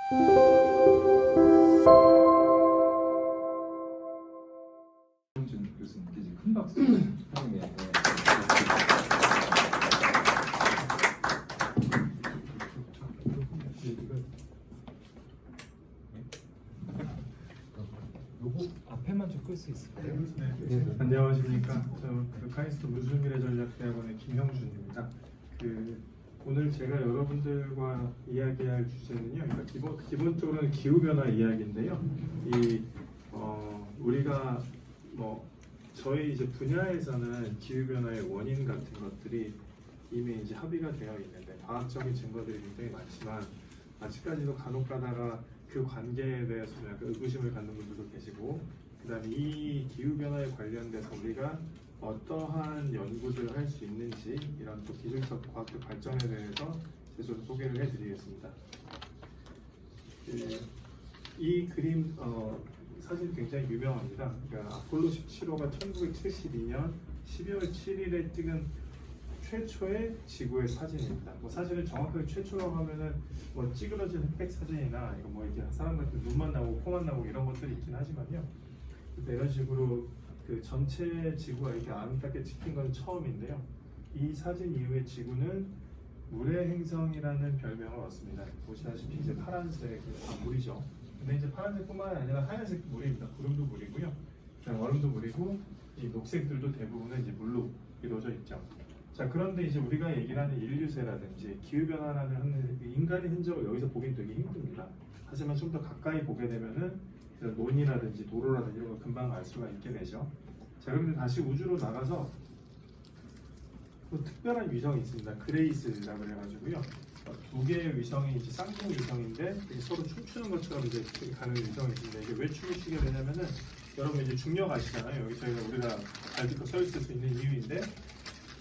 교수님께 이제 큰 박수 하는 게 요거 앞에만 좀 끌 수 있을까요? 네. 안녕하십니까. 저 카이스트 무술미래전략대학원의 김형준입니다. 오늘 제가 여러분들과 이야기할 주제는요. 그러니까 기본적으로는 기후 변화 이야기인데요. 우리가 저희 이제 분야에서는 기후 변화의 원인 같은 것들이 이미 이제 합의가 되어 있는데 과학적인 증거들이 굉장히 많지만 아직까지도 간혹가다가 그 관계에 대해서 약간 의구심을 갖는 분들도 계시고, 그다음에 이 기후 변화에 관련돼서 우리가 어떠한 연구들을 할 수 있는지 이런 또 기술적 과학적 발전에 대해서 좀 소개를 해드리겠습니다. 이 그림 사진 굉장히 유명합니다. 그러니까 아폴로 17호가 1972년 12월 7일에 찍은 최초의 지구의 사진입니다. 사진을 정확하게 최초라고 하면은 찌그러진 흑백 사진이나 이거 이렇게 사람 같은 눈만 나오고 코만 나오고 이런 것들이 있긴 하지만요. 이런 식으로 그 전체 지구가 이렇게 아름답게 찍힌 건 처음인데요. 이 사진 이후에 지구는 물의 행성이라는 별명을 얻습니다. 보시다시피 이제 파란색 물이죠. 근데 이제 파란색뿐만 아니라 하얀색 물입니다. 구름도 물이고요. 얼음도 물이고 이 녹색들도 대부분은 이제 물로 이루어져 있죠. 자, 그런데 이제 우리가 얘기를 하는 인류세라든지 기후변화라는 인간의 흔적을 여기서 보긴 되게 힘듭니다. 하지만 좀 더 가까이 보게 되면은 논이라든지 도로라든지 이런 걸 금방 알 수가 있게 되죠. 자, 그런데 다시 우주로 나가서 또 특별한 위성이 있습니다. 그레이스라고 해가지고요. 두 개의 위성이 이제 쌍둥이 위성인데 서로 춤추는 것처럼 이제 가는 위성이 있습니다. 이게 왜 춤을 추게 되냐면은 여러분 이제 중력 아시잖아요. 여기 저희가 우리가 발 딛고 서 있을 수 있는 이유인데,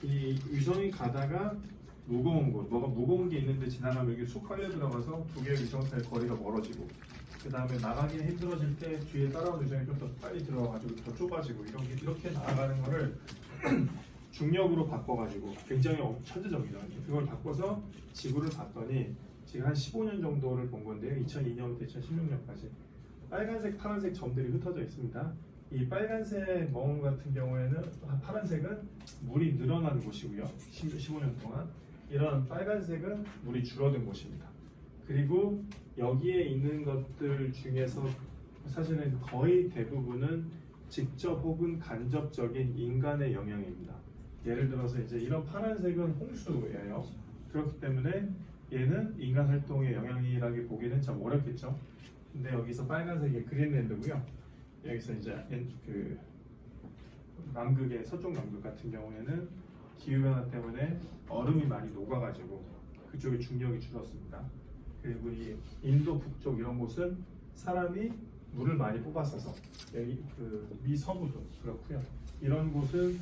이 위성이 가다가 무거운 곳, 뭐가 무거운 게 있는데 지나가면 여기 쑥 깔려 들어가서 두 개의 위성 사이 거리가 멀어지고, 그 다음에 나가기 힘들어질 때 뒤에 따라오는 위성이 좀 더 빨리 들어가가지고 더 좁아지고 이렇게 나아가는 거를 중력으로 바꿔가지고 굉장히 천재적이죠. 그걸 바꿔서 지구를 봤더니 지금 한 15년 정도를 본 건데요. 2002년부터 2016년까지 빨간색, 파란색 점들이 흩어져 있습니다. 이 빨간색 멍 같은 경우에는 파란색은 물이 늘어난 곳이고요. 15년 동안 이런 빨간색은 물이 줄어든 곳입니다. 그리고 여기에 있는 것들 중에서 사실은 거의 대부분은 직접 혹은 간접적인 인간의 영향입니다. 예를 들어서 이제 이런 파란색은 홍수예요. 그렇기 때문에 얘는 인간 활동의 영향이라고 보기는 참 어렵겠죠. 근데 여기서 빨간색이 그린랜드고요. 여기서 이제 그 남극의 서쪽 남극 같은 경우에는 기후변화 때문에 얼음이 많이 녹아가지고 그쪽에 중력이 줄었습니다. 그리고 이 인도 북쪽 이런 곳은 사람이 물을 많이 뽑았어서 여기 그 미서부도 그렇고요. 이런 곳은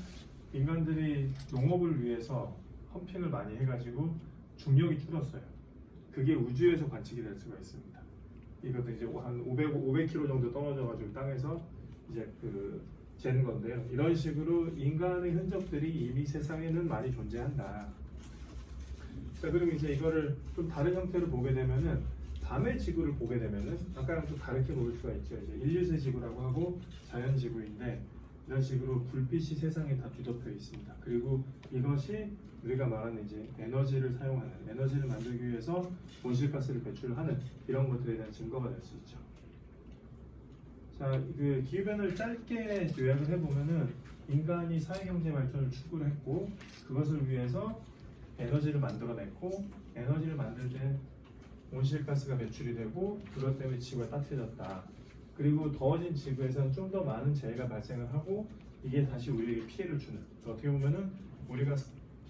인간들이 농업을 위해서 펌핑을 많이 해가지고 중력이 줄었어요. 그게 우주에서 관측이 될 수가 있습니다. 이것도 이제 한 500km 정도 떨어져가지고 땅에서 이제 재는 건데요. 이런 식으로 인간의 흔적들이 이미 세상에는 많이 존재한다. 자, 그리고 이제 이거를 좀 다른 형태로 보게 되면은 밤의 지구를 보게 되면은 아까랑 좀 다르게 볼 수가 있죠. 이제 인류세 지구라고 하고 자연 지구인데 이런 식으로 불빛이 세상에 다 뒤덮여 있습니다. 그리고 이것이 우리가 말하는 이제 에너지를 사용하는, 에너지를 만들기 위해서 온실가스를 배출하는 이런 것들에 대한 증거가 될 수 있죠. 자, 그 기후변화를 짧게 요약을 해보면은 인간이 사회경제 발전을 추구를 했고 그것을 위해서 에너지를 만들어냈고 에너지를 만들 때 온실가스가 배출이 되고 그것 때문에 지구가 따뜻해졌다. 그리고 더워진 지구에서는 좀 더 많은 재해가 발생을 하고 이게 다시 우리에게 피해를 주는, 어떻게 보면은 우리가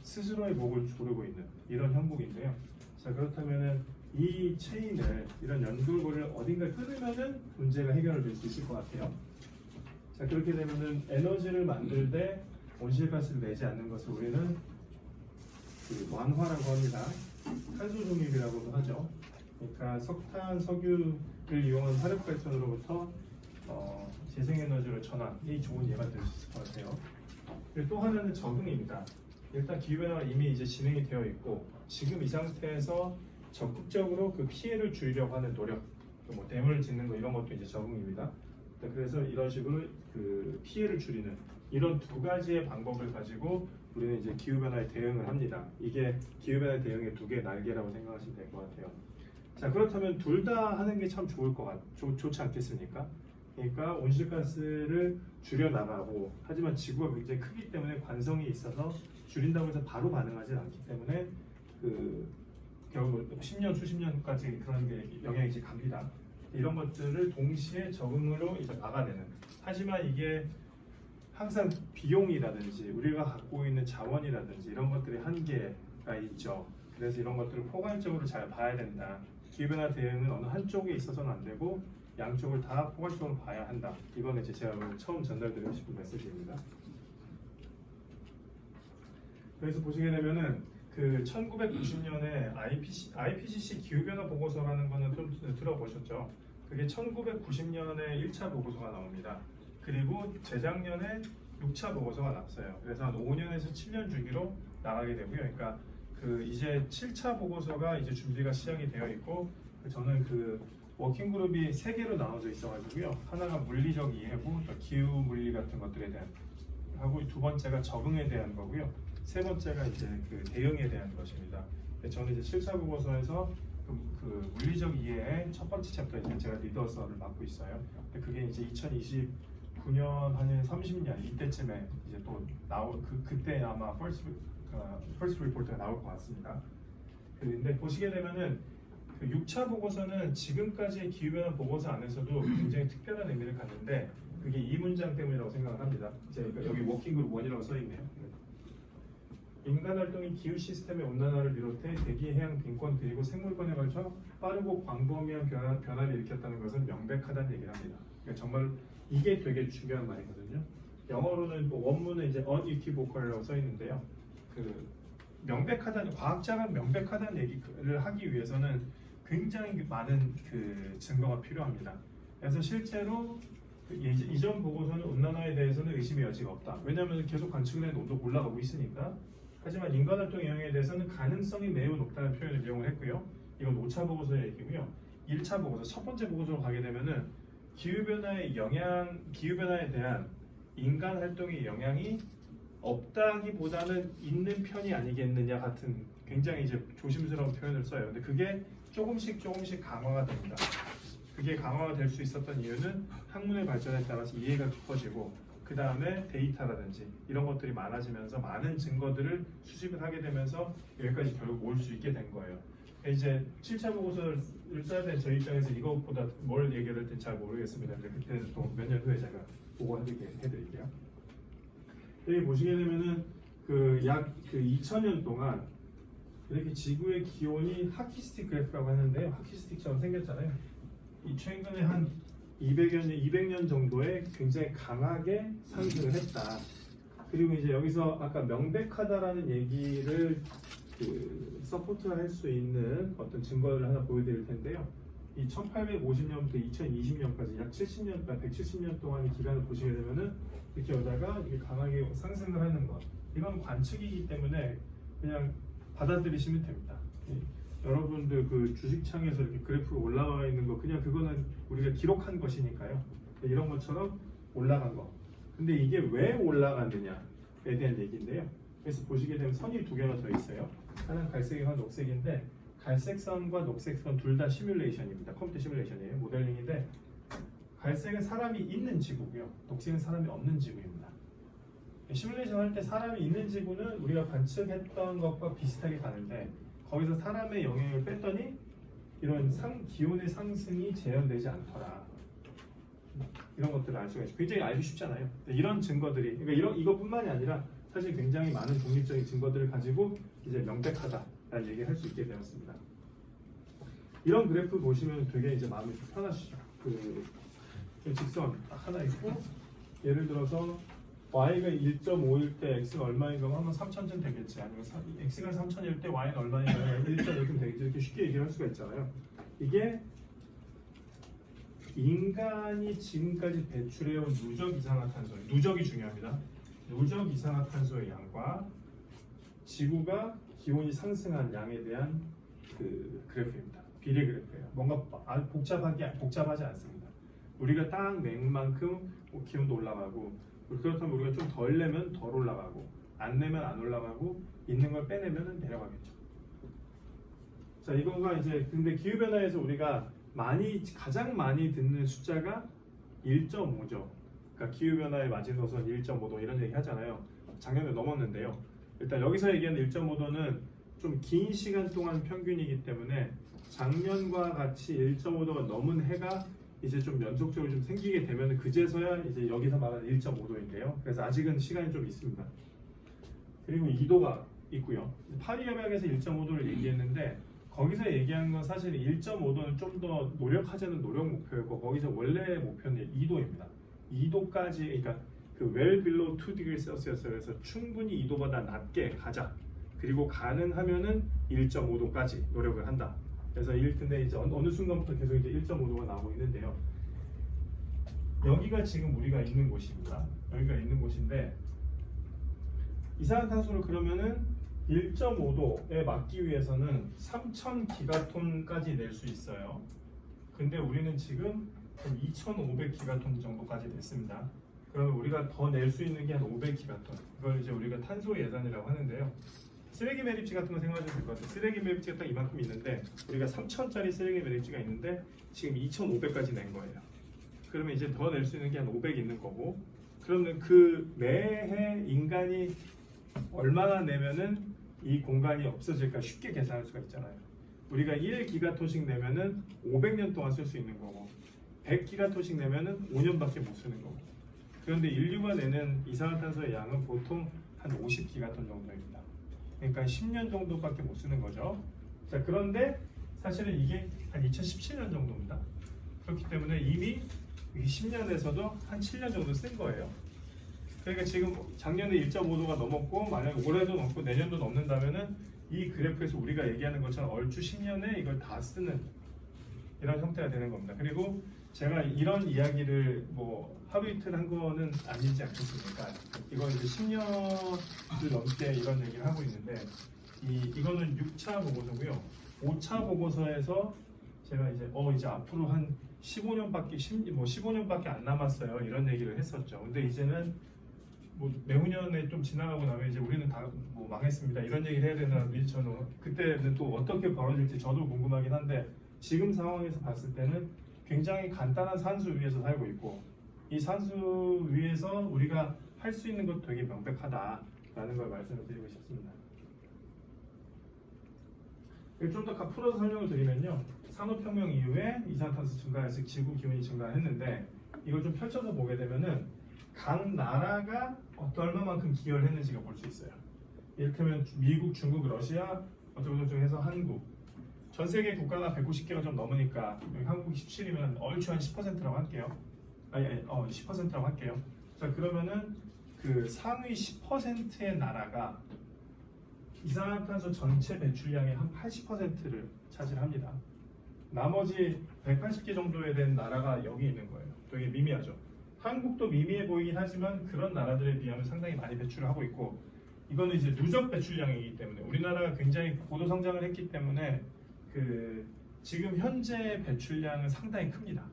스스로의 목을 조르고 있는 이런 형국인데요. 자, 그렇다면은 이 체인을, 이런 연결고리를 어딘가 끊으면은 문제가 해결될 수 있을 것 같아요. 자, 그렇게 되면은 에너지를 만들 때 온실가스를 내지 않는 것을 우리는 완화라고 합니다. 탄소 중립이라고도 하죠. 그러니까 석탄, 석유를 이용한 화력 발전으로부터 재생에너지로 전환이 좋은 예가 될 수 있을 것 같아요. 그리고 또 하나는 적응입니다. 일단 기후변화가 이미 이제 진행이 되어 있고 지금 이 상태에서 적극적으로 그 피해를 줄이려고 하는 노력, 뭐 댐을 짓는 거 이런 것도 이제 적응입니다. 그래서 이런 식으로 그 피해를 줄이는 이런 두 가지의 방법을 가지고 우리는 이제 기후 변화에 대응을 합니다. 이게 기후 변화 대응의 두 개의 날개라고 생각하시면 될 것 같아요. 자, 그렇다면 둘 다 하는 게 참 좋지 않겠습니까? 그러니까 온실가스를 줄여 나가고, 하지만 지구가 굉장히 크기 때문에 관성이 있어서 줄인다고 해서 바로 반응하지 않기 때문에 그 결국 10년 수십 년까지 그런 게 영향이 이제 갑니다. 이런 것들을 동시에 적응으로 이제 막아내는. 하지만 이게 항상 비용이라든지 우리가 갖고 있는 자원이라든지 이런 것들의 한계가 있죠. 그래서 이런 것들을 포괄적으로 잘 봐야 된다. 기후변화 대응은 어느 한쪽에 있어서는 안 되고 양쪽을 다 포괄적으로 봐야 한다. 이건 이제 제가 오늘 처음 전달드리고 싶은 메시지입니다. 그래서 보시게 되면은 그 1990년에 IPCC 기후변화 보고서라는 거는 좀 들어보셨죠? 그게 1990년에 1차 보고서가 나옵니다. 그리고 재작년에 6차 보고서가 나왔어요. 그래서 한 5년에서 7년 주기로 나가게 되고요. 그러니까 그 이제 7차 보고서가 이제 준비가 시작이 되어 있고, 저는 그 워킹 그룹이 3개로 나눠져 있어가지고요. 하나가 물리적 이해고, 또 기후 물리 같은 것들에 대한 하고, 두 번째가 적응에 대한 거고요. 세 번째가 이제 그 대응에 대한 것입니다. 저는 이제 7차 보고서에서 그 물리적 이해의 첫 번째 챕터 이제 제가 리더서를 맡고 있어요. 그게 이제 2029년 한 30년 이때쯤에 이제 또 그때 아마 first report가 나올 것 같습니다. 그런데 보시게 되면은 그 6차 보고서는 지금까지의 기후변화 보고서 안에서도 굉장히 특별한 의미를 갖는데, 그게 이 문장 때문이라고 생각을 합니다. 여기 워킹그룹 1이라고 써있네요. 인간 활동이 기후 시스템의 온난화를 비롯해 대기, 해양, 빈권 그리고 생물권에 걸쳐 빠르고 광범위한 변화를 일으켰다는 것은 명백하다는 얘기를 합니다. 그러니까 정말 이게 되게 중요한 말이거든요. 영어로는 원문은 이제 unequivocal이라고 써 있는데요. 그 명백하다는, 과학자가 명백하다는 얘기를 하기 위해서는 굉장히 많은 그 증거가 필요합니다. 그래서 실제로 이전 보고서는 온난화에 대해서는 의심의 여지가 없다. 왜냐하면 계속 관측을 해도 온도가 올라가고 있으니까. 하지만 인간활동 영향에 대해서는 가능성이 매우 높다는 표현을 이용을 했고요. 이건 5차 보고서의 얘기고요. 1차 보고서, 첫 번째 보고서로 가게 되면은 기후변화에 대한 인간활동의 영향이 없다기보다는 있는 편이 아니겠느냐 같은 굉장히 이제 조심스러운 표현을 써요. 근데 그게 조금씩 강화가 됩니다. 그게 강화가 될 수 있었던 이유는 학문의 발전에 따라서 이해가 깊어지고, 그 다음에 데이터라든지 이런 것들이 많아지면서 많은 증거들을 수집을 하게 되면서 여기까지 결국 올 수 있게 된 거예요. 이제 7차 보고서를 써야 된 저희 입장에서 이것보다 뭘 얘기해야 될지 잘 모르겠습니다. 근데 그때는 또 몇 년 후에 제가 보고해드릴게요. 여기 보시게 되면은 약 2000년 동안 이렇게 지구의 기온이 하키스틱 그래프라고 하는데요. 하키스틱처럼 생겼잖아요. 이 최근에 한 200년 정도에 굉장히 강하게 상승을 했다. 그리고 이제 여기서 아까 명백하다라는 얘기를 서포트할 수 있는 어떤 증거를 하나 보여드릴 텐데요. 이 1850년부터 2020년까지 약 170년 동안의 기간을 보시게 되면은 이렇게 오다가 이게 강하게 상승을 하는 것. 이건 관측이기 때문에 그냥 받아들이시면 됩니다. 여러분들 그 주식창에서 이렇게 그래프가 올라와 있는 거, 그냥 그거는 우리가 기록한 것이니까요. 이런 것처럼 올라간 거. 근데 이게 왜 올라갔느냐에 대한 얘기인데요. 그래서 보시게 되면 선이 두 개가 더 있어요. 하나는 갈색이고 하나는 녹색인데, 갈색 선과 녹색 선 둘 다 시뮬레이션입니다. 컴퓨터 시뮬레이션이에요. 모델링인데, 갈색은 사람이 있는 지구고요. 녹색은 사람이 없는 지구입니다. 시뮬레이션 할 때 사람이 있는 지구는 우리가 관측했던 것과 비슷하게 가는데, 거기서 사람의 영향을 뺐더니 이런 기온의 상승이 재현되지 않더라. 이런 것들을 알 수가 있죠. 굉장히 알기 쉽잖아요. 이런 증거들이, 그러니까 이것뿐만이 아니라 사실 굉장히 많은 독립적인 증거들을 가지고 이제 명백하다라는 얘기를 할 수 있게 되었습니다. 이런 그래프 보시면 되게 이제 마음이 좀 편하시죠. 직선 딱 하나 있고, 예를 들어서 y가 1.5일 때 x가 얼마인가 하면 3,000쯤 되겠지. 아니면 x가 3,000일 때 y는 얼마인가 하면 1.5쯤 되겠지. 이렇게 쉽게 얘기를 할 수가 있잖아요. 이게 인간이 지금까지 배출해온 누적 이산화탄소, 누적이 중요합니다. 누적 이산화탄소의 양과 지구가 기온이 상승한 양에 대한 그 그래프입니다. 비례 그래프예요. 뭔가 복잡하지 않습니다. 우리가 딱 낸 만큼 기온도 올라가고 그렇다면 우리가 좀 덜 내면 덜 올라가고 안 내면 안 올라가고 있는 걸 빼내면 내려가겠죠. 자, 이거가 이제 근데 기후 변화에서 우리가 가장 많이 듣는 숫자가 1.5죠. 그러니까 기후 변화의 마지노선 1.5도 이런 얘기 하잖아요. 작년에 넘었는데요. 일단 여기서 얘기하는 1.5도는 좀 긴 시간 동안 평균이기 때문에 작년과 같이 1.5도가 넘은 해가 이제 좀 연속적으로 좀 생기게 되면 그제서야 이제 여기서 말하는 1.5도인데요. 그래서 아직은 시간이 좀 있습니다. 그리고 2도가 있고요. 파리 협약에서 1.5도를 얘기했는데 거기서 얘기한 건 사실 1.5도는 좀 더 노력하자는 노력 목표였고 거기서 원래 목표는 2도입니다. 2도까지 그러니까 그 well below 2 degrees Celsius에서 충분히 2도보다 낮게 가자. 그리고 가능하면은 1.5도까지 노력을 한다. 그래서 근데 이제 어느 순간부터 계속 이제 1.5도가 나오고 있는데요. 여기가 지금 우리가 있는 곳입니다. 여기가 있는 곳인데 이산화탄소를 그러면은 1.5도에 막기 위해서는 3,000 기가톤까지 낼 수 있어요. 근데 우리는 지금 2,500 기가톤 정도까지 냈습니다. 그러면 우리가 더 낼 수 있는 게 한 500 기가톤. 이걸 이제 우리가 탄소 예산이라고 하는데요. 쓰레기 매립지 같은 거 생각하시면 될 것 같아요. 쓰레기 매립지가 딱 이만큼 있는데 우리가 3,000짜리 쓰레기 매립지가 있는데 지금 2,500까지 낸 거예요. 그러면 이제 더 낼 수 있는 게 한 500 있는 거고 그러면 그 매해 인간이 얼마나 내면은 이 공간이 없어질까 쉽게 계산할 수가 있잖아요. 우리가 1기가톤씩 내면은 500년 동안 쓸 수 있는 거고 100기가톤씩 내면은 5년밖에 못 쓰는 거고 그런데 인류가 내는 이산화탄소의 양은 보통 한 50기가톤 정도입니다. 그러니까 10년 정도밖에 못 쓰는 거죠. 자, 그런데 사실은 이게 한 2017년 정도입니다. 그렇기 때문에 이미 10년에서도 한 7년 정도 쓴 거예요. 그러니까 지금 작년에 1.5도가 넘었고 만약에 올해도 넘고 내년도 넘는다면은 이 그래프에서 우리가 얘기하는 것처럼 얼추 10년에 이걸 다 쓰는 이런 형태가 되는 겁니다. 그리고 제가 이런 이야기를 뭐 하루 이틀 한 거는 아니지 않겠습니까? 이거 이제 10년을 넘게 이런 얘기를 하고 있는데 이거는 6차 보고서고요. 5차 보고서에서 제가 이제 앞으로 한 15년밖에 안 남았어요. 이런 얘기를 했었죠. 근데 이제는 뭐 내후년에 좀 지나가고 나면 이제 우리는 다 뭐 망했습니다. 이런 얘기를 해야 되나 저는 그때는 또 어떻게 벌어질지 저도 궁금하긴 한데 지금 상황에서 봤을 때는 굉장히 간단한 산수 위에서 살고 있고 이 산수 위에서 우리가 할 수 있는 것 되게 명백하다라는 걸 말씀을 드리고 싶습니다. 좀 더 풀어서 설명을 드리면요. 산업혁명 이후에 이산화탄소 증가해서 지구 기온이 증가했는데 이걸 좀 펼쳐서 보게 되면은 각 나라가 얼마만큼 기여를 했는지가 볼 수 있어요. 이를테면 미국, 중국, 러시아 어쩌고저쩌고 해서 한국 전 세계 국가가 190개가 좀 넘으니까 여기 한국이 17이면 얼추 한 10%라고 할게요. 10%라고 할게요. 자, 그러면은 그 상위 10%의 나라가 이산화탄소 전체 배출량의 한 80%를 차지합니다. 나머지 180개 정도에 된 나라가 여기 있는 거예요. 되게 미미하죠. 한국도 미미해 보이긴 하지만 그런 나라들에 비하면 상당히 많이 배출을 하고 있고 이거는 이제 누적 배출량이기 때문에 우리나라가 굉장히 고도 성장을 했기 때문에 그 지금 현재 배출량은 상당히 큽니다.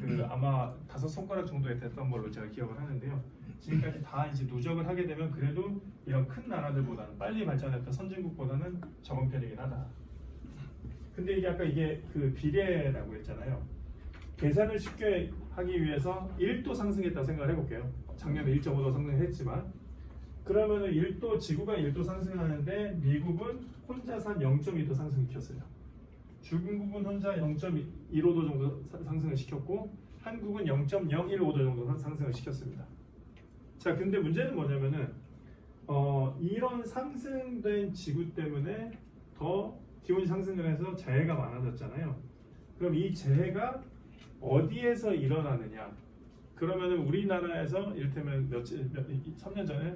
그 아마 5손가락 정도에 됐던 걸로 제가 기억을 하는데요. 지금까지 다 이제 누적을 하게 되면 그래도 이런 큰 나라들보다는 빨리 발전했던 선진국보다는 적은 편이긴 하다. 근데 이게 아까 이게 그 비례라고 했잖아요. 계산을 쉽게 하기 위해서 1도 상승했다고 생각을 해볼게요. 작년에 1.5도 상승했지만 그러면은 지구가 1도 상승하는데 미국은 혼자서 한 0.2도 상승시켰어요. 중국은 혼자 0.15도 정도 상승을 시켰고 한국은 0.015도 정도 상승을 시켰습니다. 자, 근데 문제는 뭐냐면은 이런 상승된 지구 때문에 더 기온이 상승을 해서 재해가 많아졌잖아요. 그럼 이 재해가 어디에서 일어나느냐? 그러면은 우리나라에서 이를테면 3년 전에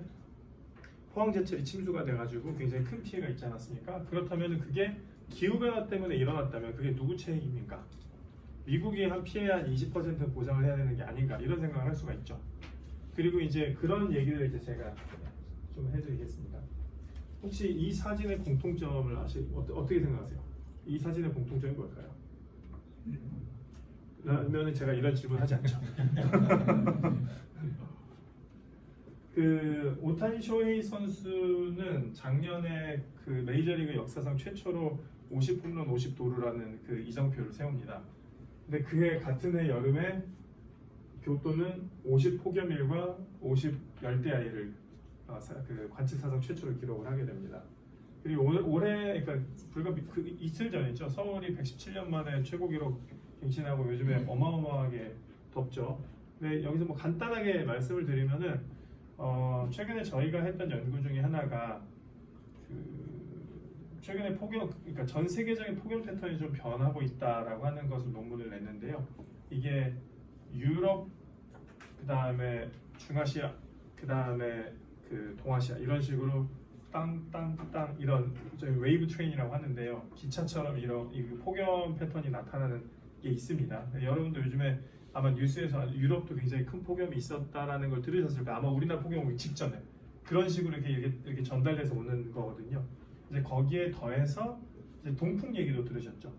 포항제철이 침수가 돼가지고 굉장히 큰 피해가 있지 않았습니까? 그렇다면 그게 기후변화 때문에 일어났다면 그게 누구 책임인가? 미국이 한 피해의 한 20% 보상을 해야 되는 게 아닌가? 이런 생각을 할 수가 있죠. 그리고 이제 그런 얘기를 이제 제가 좀 해드리겠습니다. 혹시 이 사진의 공통점을 어떻게 생각하세요? 이 사진의 공통점이 뭘까요? 라면은 제가 이런 질문 하지 않죠. 그 오타니 쇼헤이 선수는 작년에 그 메이저리그 역사상 최초로 50홈런 50도루라는 그 이정표를 세웁니다. 근데 그해 같은 해 여름에 교토는 50폭염일과 50 열대야일을 그 관측 사상 최초로 기록을 하게 됩니다. 그리고 올해 그러니까 불과 그 이틀 전이죠. 서울이 117년 만에 최고 기록 갱신하고 요즘에 어마어마하게 덥죠. 근데 여기서 뭐 간단하게 말씀을 드리면은 최근에 저희가 했던 연구 중에 하나가 그 최근에 폭염, 그러니까 전 세계적인 폭염 패턴이 좀 변하고 있다라고 하는 것을 논문을 냈는데요. 이게 유럽, 그 다음에 중아시아, 그 다음에 그 동아시아 이런 식으로 땅 이런 저희 웨이브 트레인이라고 하는데요. 기차처럼 이런 이 폭염 패턴이 나타나는 게 있습니다. 여러분도 요즘에 아마 뉴스에서 유럽도 굉장히 큰 폭염이 있었다라는 걸 들으셨을 거예요. 아마 우리나라 폭염 오기 직전에 그런 식으로 이렇게 전달돼서 오는 거거든요. 이제 거기에 더해서 이제 동풍 얘기도 들으셨죠.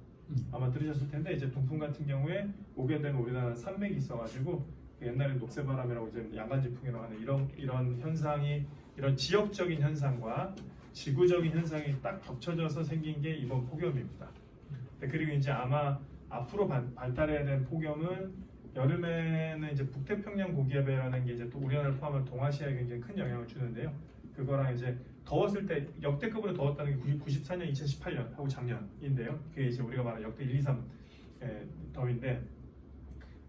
아마 들으셨을 텐데 이제 동풍 같은 경우에 오게 되면 우리나라는 산맥이 있어가지고 옛날에 녹새바람이라고 이제 양간지풍이라고 하는 이런 현상이 이런 지역적인 현상과 지구적인 현상이 딱 겹쳐져서 생긴 게 이번 폭염입니다. 그리고 이제 아마 앞으로 발달해야 될 폭염은 여름에는 이제 북태평양 고기압이라는 게 이제 또 우리나라를 포함한 동아시아에 굉장히 큰 영향을 주는데요. 그거랑 이제 더웠을 때 역대급으로 더웠다는 게 94년, 2018년 하고 작년인데요. 그게 이제 우리가 말하는 역대 1, 2, 3 더위인데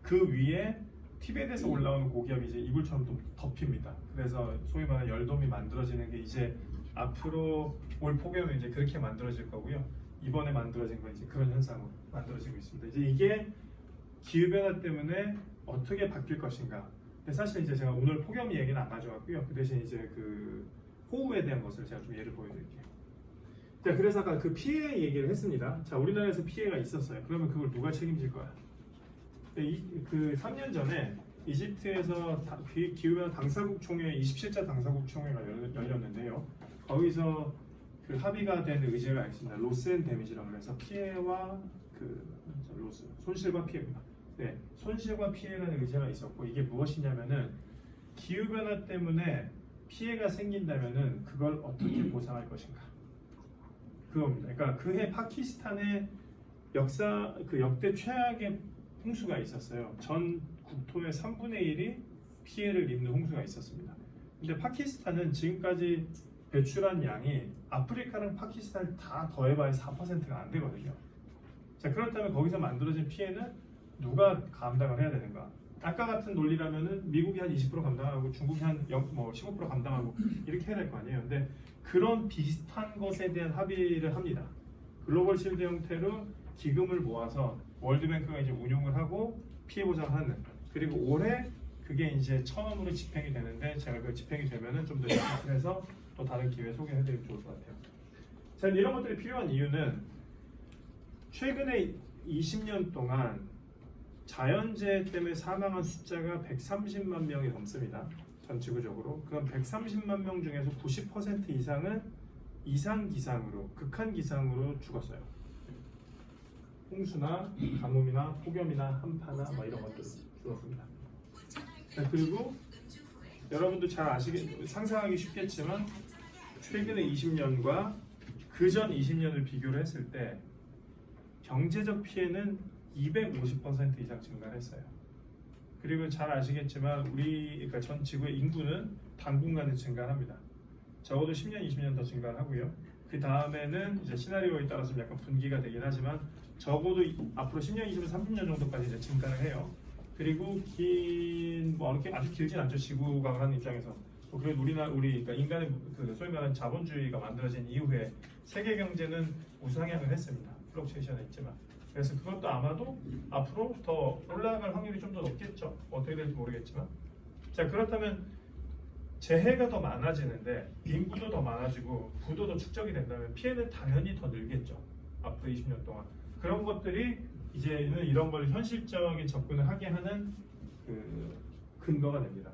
그 위에 티벳에서 올라오는 고기압이 이제 이불처럼 또 덮입니다. 그래서 소위 말하는 열돔이 만들어지는 게 이제 앞으로 올 폭염은 이제 그렇게 만들어질 거고요. 이번에 만들어진 건 이제 그런 현상으로 만들어지고 있습니다. 이제 이게 기후 변화 때문에 어떻게 바뀔 것인가. 근데 사실 이제 제가 오늘 폭염 얘기는 안 가져왔고요. 그 대신 이제 그 호우에 대한 것을 제가 좀 예를 보여드릴게요. 자, 그래서 아까 그 피해 얘기를 했습니다. 자, 우리나라에서 피해가 있었어요. 그러면 그걸 누가 책임질 거야? 그 3년 전에 이집트에서 기후변화 당사국 총회 27차 당사국 총회가 열렸는데요. 거기서 그 합의가 된 의제가 있습니다. 로스 앤 데미지라고 해서 피해와 그 로스, 손실과 피해입니다. 네, 손실과 피해라는 의제가 있었고 이게 무엇이냐면은 기후변화 때문에 피해가 생긴다면은 그걸 어떻게 보상할 것인가 그겁니다. 그러니까 그해 파키스탄의 역대 최악의 홍수가 있었어요. 전 국토의 3분의 1이 피해를 입는 홍수가 있었습니다. 근데 파키스탄은 지금까지 배출한 양이 아프리카랑 파키스탄을 다 더해봐야 4%가 안 되거든요. 자, 그렇다면 거기서 만들어진 피해는 누가 감당을 해야 되는가? 아까 같은 논리라면은 미국이 한 20% 감당하고 중국이 한 15% 감당하고 이렇게 해야 될 거 아니에요. 근데 그런 비슷한 것에 대한 합의를 합니다. 글로벌 실드 형태로 기금을 모아서 월드뱅크가 이제 운용을 하고 피해 보상하는. 그리고 올해 그게 이제 처음으로 집행이 되는데 제가 그 집행이 되면은 좀 더 해서 또 다른 기회에 소개해드리면 좋을 것 같아요. 자, 이런 것들이 필요한 이유는 최근에 20년 동안 자연재해 때문에 사망한 숫자가 130만 명이 넘습니다. 전 지구적으로. 그럼 130만 명 중에서 90% 이상은 이상기상으로, 극한기상으로 죽었어요. 홍수나 가뭄이나 폭염이나 한파나 뭐 이런 것들 죽었습니다. 자, 그리고 여러분도 잘 상상하기 쉽겠지만 최근의 20년과 그전 20년을 비교를 했을 때 경제적 피해는 250% 이상 증가했어요. 그리고 잘 아시겠지만 그러니까 전 지구의 인구는 당분간은 증가합니다. 적어도 10년, 20년 더 증가하고요. 그 다음에는 이제 시나리오에 따라서 약간 분기가 되긴 하지만 적어도 앞으로 10년, 20년, 30년 정도까지 이제 증가를 해요. 그리고 아주 길진 않죠. 지구가 하는 입장에서. 그래도 그러니까 인간의 그 소위 말하는 자본주의가 만들어진 이후에 세계 경제는 우상향을 했습니다. 플럭츄에이션은 있지만. 그래서 그것도 아마도 앞으로 더 올라갈 확률이 좀 더 높겠죠. 어떻게 될지 모르겠지만. 자, 그렇다면 재해가 더 많아지는데 인구도 더 많아지고 부도 더 축적이 된다면 피해는 당연히 더 늘겠죠. 앞으로 20년 동안. 그런 것들이 이제는 이런 걸 현실적인 접근을 하게 하는 그 근거가 됩니다.